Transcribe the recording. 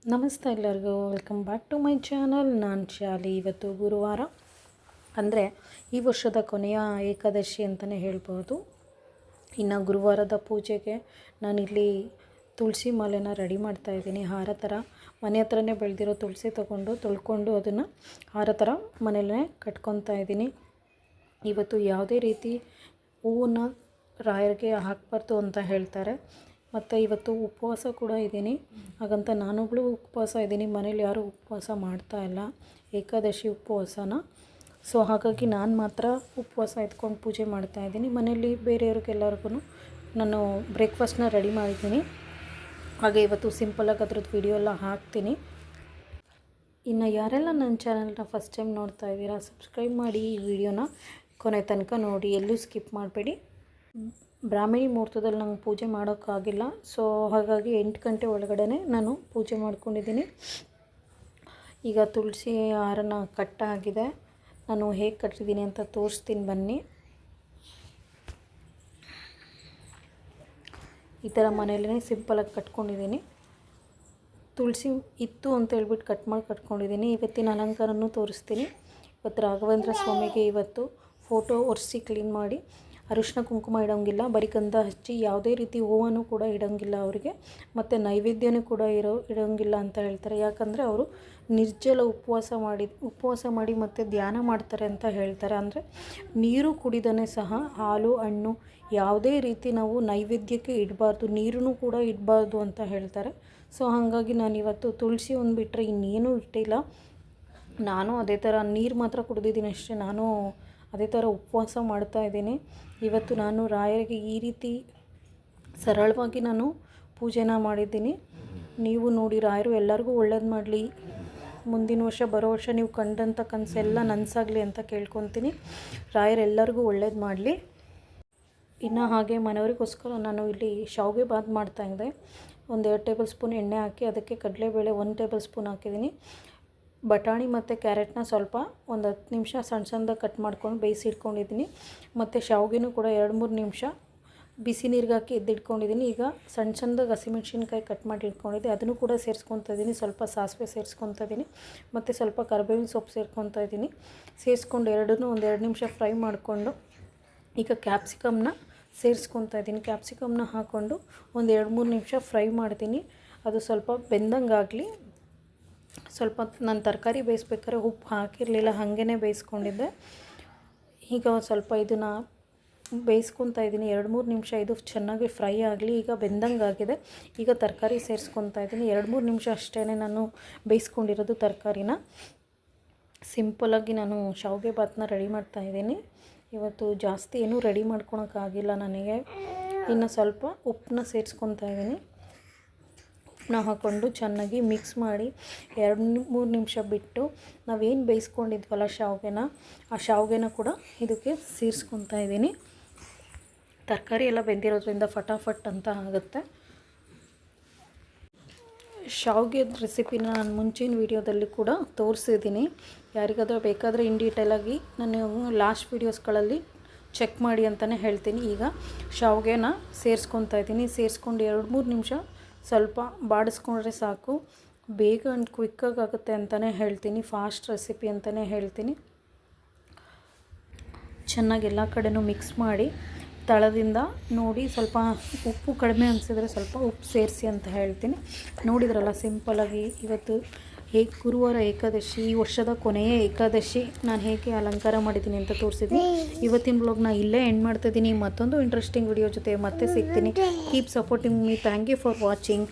ನಮಸ್ತೆ ಎಲ್ಲರಿಗೂ, welcome back to my channel. ನಾನು ಶಾಲಿ. ಇವತ್ತು ಗುರುವಾರ ಅಂದರೆ ಈ ವರ್ಷದ ಕೊನೆಯ ಏಕಾದಶಿ ಅಂತಲೇ ಹೇಳ್ಬೋದು. ಇನ್ನು ಗುರುವಾರದ ಪೂಜೆಗೆ ನಾನಿಲ್ಲಿ ತುಳಸಿ ಮಾಲೆನ ರೆಡಿ ಮಾಡ್ತಾಯಿದ್ದೀನಿ. ಹಾರ ಥರ ಮನೆ ಹತ್ರನೇ ಬೆಳೆದಿರೋ ತುಳಸಿ ತೊಳ್ಕೊಂಡು ಅದನ್ನು ಹಾರ ಥರ ಮನೆಯಲ್ಲೇ ಕಟ್ಕೊತಾ ಇದ್ದೀನಿ. ಇವತ್ತು ಯಾವುದೇ ರೀತಿ ಹೂವನ್ನು ರಾಯರಿಗೆ ಹಾಕಬಾರ್ದು ಅಂತ ಹೇಳ್ತಾರೆ. ಮತ್ತು ಇವತ್ತು ಉಪವಾಸ ಕೂಡ ಇದ್ದೀನಿ. ಹಾಗಂತ ನಾನೊಬ್ಬಳು ಉಪವಾಸ ಇದ್ದೀನಿ, ಮನೇಲಿ ಯಾರೂ ಉಪವಾಸ ಮಾಡ್ತಾಯಿಲ್ಲ ಏಕಾದಶಿ ಉಪವಾಸನ. ಸೊ ಹಾಗಾಗಿ ನಾನು ಮಾತ್ರ ಉಪವಾಸ ಇದ್ಕೊಂಡು ಪೂಜೆ ಮಾಡ್ತಾಯಿದ್ದೀನಿ. ಮನೆಯಲ್ಲಿ ಬೇರೆಯವ್ರಿಗೆಲ್ಲರಿಗೂ ನಾನು ಬ್ರೇಕ್ಫಾಸ್ಟ್ನ ರೆಡಿ ಮಾಡಿದ್ದೀನಿ. ಹಾಗೆ ಇವತ್ತು ಸಿಂಪಲಾಗಿ ಅದ್ರದ್ದು ವಿಡಿಯೋ ಎಲ್ಲ ಹಾಕ್ತೀನಿ. ಇನ್ನು ಯಾರೆಲ್ಲ ನನ್ನ ಚಾನಲ್ನ ಫಸ್ಟ್ ಟೈಮ್ ನೋಡ್ತಾ ಇದ್ದೀರಾ, ಸಬ್ಸ್ಕ್ರೈಬ್ ಮಾಡಿ. ಈ ವಿಡಿಯೋನ ಕೊನೆ ತನಕ ನೋಡಿ, ಎಲ್ಲೂ ಸ್ಕಿಪ್ ಮಾಡಬೇಡಿ. ಬ್ರಾಹ್ಮಣಿ ಮುಹೂರ್ತದಲ್ಲಿ ನಂಗೆ ಪೂಜೆ ಮಾಡೋಕ್ಕಾಗಿಲ್ಲ. ಸೊ ಹಾಗಾಗಿ 8 ಗಂಟೆ ಒಳಗಡೆ ನಾನು ಪೂಜೆ ಮಾಡ್ಕೊಂಡಿದ್ದೀನಿ. ಈಗ ತುಳಸಿ ಹಾರನ ಕಟ್ಟಾಗಿದೆ. ನಾನು ಹೇಗೆ ಕಟ್ಟಿದ್ದೀನಿ ಅಂತ ತೋರಿಸ್ತೀನಿ ಬನ್ನಿ. ಈ ಥರ ಮನೆಯಲ್ಲೇ ಸಿಂಪಲಾಗಿ ಕಟ್ಕೊಂಡಿದ್ದೀನಿ. ತುಳಸಿ ಇತ್ತು ಅಂತ ಹೇಳ್ಬಿಟ್ಟು ಕಟ್ಕೊಂಡಿದ್ದೀನಿ. ಇವತ್ತಿನ ಅಲಂಕಾರನೂ ತೋರಿಸ್ತೀನಿ. ಇವತ್ತು ರಾಘವೇಂದ್ರ ಸ್ವಾಮಿಗೆ ಇವತ್ತು ಫೋಟೋ ಒರೆಸಿ ಕ್ಲೀನ್ ಮಾಡಿ, ಅರಿಶಿನ ಕುಂಕುಮ ಇಡೋಂಗಿಲ್ಲ, ಬರೀ ಗಂಧ ಹಚ್ಚಿ ಯಾವುದೇ ರೀತಿ ಹೂವನ್ನು ಕೂಡ ಇಡೋಂಗಿಲ್ಲ ಅವರಿಗೆ. ಮತ್ತು ನೈವೇದ್ಯನೂ ಕೂಡ ಇಡೋಂಗಿಲ್ಲ ಅಂತ ಹೇಳ್ತಾರೆ. ಯಾಕಂದರೆ ಅವರು ನಿರ್ಜಲ ಉಪವಾಸ ಮಾಡಿ ಮತ್ತು ಧ್ಯಾನ ಮಾಡ್ತಾರೆ ಅಂತ ಹೇಳ್ತಾರೆ. ಅಂದರೆ ನೀರು ಕುಡಿದೇ ಸಹ ಹಾಲು ಹಣ್ಣು ಯಾವುದೇ ರೀತಿ ನಾವು ನೈವೇದ್ಯಕ್ಕೆ ಇಡಬಾರ್ದು, ನೀರೂ ಕೂಡ ಇಡಬಾರ್ದು ಅಂತ ಹೇಳ್ತಾರೆ. ಸೊ ಹಾಗಾಗಿ ನಾನಿವತ್ತು ತುಳಸಿ ಒಂದು ಬಿಟ್ಟರೆ ಇನ್ನೇನೂ ಇಟ್ಟಿಲ್ಲ. ನಾನು ಅದೇ ಥರ ನೀರು ಮಾತ್ರ ಕುಡಿದಿದ್ದೀನಿ ಅಷ್ಟೇ. ನಾನು ಅದೇ ಥರ ಉಪವಾಸ ಮಾಡ್ತಾಯಿದ್ದೀನಿ. ಇವತ್ತು ನಾನು ರಾಯರಿಗೆ ಈ ರೀತಿ ಸರಳವಾಗಿ ನಾನು ಪೂಜೆನ ಮಾಡಿದ್ದೀನಿ. ನೀವು ನೋಡಿ, ರಾಯರು ಎಲ್ಲರಿಗೂ ಒಳ್ಳೇದು ಮಾಡಲಿ. ಮುಂದಿನ ವರ್ಷ ಬರೋ ವರ್ಷ ನೀವು ಕಂಡಂಥ ಕನಸೆಲ್ಲ ನನಸಾಗಲಿ ಅಂತ ಕೇಳ್ಕೊತೀನಿ. ರಾಯರೆಲ್ಲರಿಗೂ ಒಳ್ಳೇದು ಮಾಡಲಿ. ಇನ್ನು ಹಾಗೆ ಮನೆಯವರಿಗೋಸ್ಕರ ನಾನು ಇಲ್ಲಿ ಶಾವಿಗೆ ಬಾತ್ ಮಾಡ್ತಾಯಿದ್ದೆ. 1-2 ಟೇಬಲ್ ಸ್ಪೂನ್ ಎಣ್ಣೆ ಹಾಕಿ ಅದಕ್ಕೆ ಕಡಲೆಬೇಳೆ 1 ಟೇಬಲ್ ಸ್ಪೂನ್ ಹಾಕಿದ್ದೀನಿ. ಬಟಾಣಿ ಮತ್ತು ಕ್ಯಾರೆಟ್ನ ಸ್ವಲ್ಪ ಒಂದು 10 ನಿಮಿಷ ಸಣ್ಣದಾಗಿ ಕಟ್ ಮಾಡ್ಕೊಂಡು ಬೇಯಿಸಿಟ್ಕೊಂಡಿದ್ದೀನಿ. ಮತ್ತು ಶಾವಿಗೆನೂ ಕೂಡ 2-3 ನಿಮಿಷ ಬಿಸಿ ನೀರಿಗೆ ಹಾಕಿ ಎದ್ದಿಟ್ಕೊಂಡಿದ್ದೀನಿ. ಈಗ ಸಣ್ಣದಾಗಿ ಹಸಿಮೆಣ್ಸಿನ್ಕಾಯಿ ಕಟ್ ಮಾಡಿ ಇಟ್ಕೊಂಡಿದ್ದೆ, ಅದನ್ನು ಕೂಡ ಸೇರಿಸ್ಕೊತಾ ಇದ್ದೀನಿ. ಸ್ವಲ್ಪ ಸಾಸಿವೆ ಸೇರಿಸ್ಕೊತಾ ಇದ್ದೀನಿ ಮತ್ತು ಸ್ವಲ್ಪ ಕರಿಬೇವಿನ ಸೊಪ್ಪು ಸೇರ್ಕೊತಾ ಇದ್ದೀನಿ. ಸೇರಿಸ್ಕೊಂಡು ಎರಡನ್ನೂ 1-2 ನಿಮಿಷ ಫ್ರೈ ಮಾಡಿಕೊಂಡು ಈಗ ಕ್ಯಾಪ್ಸಿಕಮ್ನ ಸೇರಿಸ್ಕೊತಾ ಇದ್ದೀನಿ. ಕ್ಯಾಪ್ಸಿಕಮ್ನ ಹಾಕ್ಕೊಂಡು 1-2-3 ನಿಮಿಷ ಫ್ರೈ ಮಾಡ್ತೀನಿ. ಅದು ಸ್ವಲ್ಪ ಬೆಂದಂಗಾಗಲಿ. ಸ್ವಲ್ಪ ನಾನು ತರಕಾರಿ ಬೇಯಿಸ್ಬೇಕಾದ್ರೆ ಉಪ್ಪು ಹಾಕಿರಲಿಲ್ಲ, ಹಾಗೇ ಬೇಯಿಸ್ಕೊಂಡಿದ್ದೆ. ಈಗ ಸ್ವಲ್ಪ ಇದನ್ನು ಬೇಯಿಸ್ಕೊತಾ ಇದ್ದೀನಿ. 2-3 ನಿಮಿಷ ಇದು ಚೆನ್ನಾಗಿ ಫ್ರೈ ಆಗಲಿ. ಈಗ ಬೆಂದಂಗಾಗಿದೆ. ಈಗ ತರಕಾರಿ ಸೇರಿಸ್ಕೊತಾ ಇದ್ದೀನಿ. 2-3 ನಿಮಿಷ ಅಷ್ಟೇ ನಾನು ಬೇಯಿಸ್ಕೊಂಡಿರೋದು ತರಕಾರಿನ. ಸಿಂಪಲಾಗಿ ನಾನು ಶಾವಿಗೆ ಬಾತನ್ನ ರೆಡಿ ಮಾಡ್ತಾಯಿದ್ದೀನಿ. ಇವತ್ತು ಜಾಸ್ತಿ ಏನೂ ರೆಡಿ ಮಾಡ್ಕೊಳಕ್ಕಾಗಿಲ್ಲ ನನಗೆ. ಇನ್ನು ಸ್ವಲ್ಪ ಉಪ್ಪನ್ನ ಸೇರಿಸ್ಕೊತಾ ಇದ್ದೀನಿ. ಉಪ್ಪನ್ನ ಹಾಕ್ಕೊಂಡು ಚೆನ್ನಾಗಿ ಮಿಕ್ಸ್ ಮಾಡಿ 2-3 ನಿಮಿಷ ಬಿಟ್ಟು ನಾವೇನು ಬೇಯಿಸ್ಕೊಂಡಿದ್ವಲ್ಲ ಶಾವಿಗೆನ, ಆ ಶಾವಿಗೆನ ಕೂಡ ಇದಕ್ಕೆ ಸೇರಿಸ್ಕೊತಾ ಇದ್ದೀನಿ. ತರಕಾರಿ ಎಲ್ಲ ಬೆಂದಿರೋದ್ರಿಂದ ಫಟಾಫಟ್ ಅಂತ ಆಗುತ್ತೆ. ಶಾವಿಗೆ ರೆಸಿಪಿನ ನಾನು ಮುಂಚಿನ ವೀಡಿಯೋದಲ್ಲಿ ಕೂಡ ತೋರಿಸಿದ್ದೀನಿ. ಯಾರಿಗಾದರೂ ಬೇಕಾದರೆ ಇನ್ ಡೀಟೇಲಾಗಿ ನಾನು ಲಾಸ್ಟ್ ವೀಡಿಯೋಸ್ಗಳಲ್ಲಿ ಚೆಕ್ ಮಾಡಿ ಅಂತಲೇ ಹೇಳ್ತೀನಿ. ಈಗ ಶಾವಿಗೆನ ಸೇರಿಸ್ಕೊತಾ ಇದ್ದೀನಿ. ಸೇರಿಸ್ಕೊಂಡು 2-3 ನಿಮಿಷ ಸ್ವಲ್ಪ ಬಾಡಿಸ್ಕೊಂಡ್ರೆ ಸಾಕು. ಬೇಗ ಆ್ಯಂಡ್ ಕ್ವಿಕ್ಕಾಗಿ ಆಗುತ್ತೆ ಅಂತಲೇ ಹೇಳ್ತೀನಿ. ಫಾಸ್ಟ್ ರೆಸಿಪಿ ಅಂತಲೇ ಹೇಳ್ತೀನಿ. ಚೆನ್ನಾಗಿ ಎಲ್ಲ ಕಡೆನೂ ಮಿಕ್ಸ್ ಮಾಡಿ ತಳದಿಂದ ನೋಡಿ, ಸ್ವಲ್ಪ ಉಪ್ಪು ಕಡಿಮೆ ಅನಿಸಿದ್ರೆ ಸ್ವಲ್ಪ ಉಪ್ಪು ಸೇರಿಸಿ ಅಂತ ಹೇಳ್ತೀನಿ. ನೋಡಿದ್ರಲ್ಲ, ಸಿಂಪಲಾಗಿ ಇವತ್ತು ಗುರುವಾರ ಏಕಾದಶಿ, ಈ ವರ್ಷದ ಕೊನೆಯ ಏಕಾದಶಿ, ನಾನು ಹೇಗೆ ಅಲಂಕಾರ ಮಾಡಿದ್ದೀನಿ ಅಂತ ತೋರಿಸಿದ್ದೀನಿ. ಇವತ್ತಿನ ಬ್ಲಾಗ್ನ ಇಲ್ಲೇ ಎಂಡ್ ಮಾಡ್ತಾಯಿದ್ದೀನಿ. ಮತ್ತೊಂದು ಇಂಟ್ರೆಸ್ಟಿಂಗ್ ವಿಡಿಯೋ ಜೊತೆ ಮತ್ತೆ ಸಿಗ್ತೀನಿ. Keep supporting me. Thank you for watching.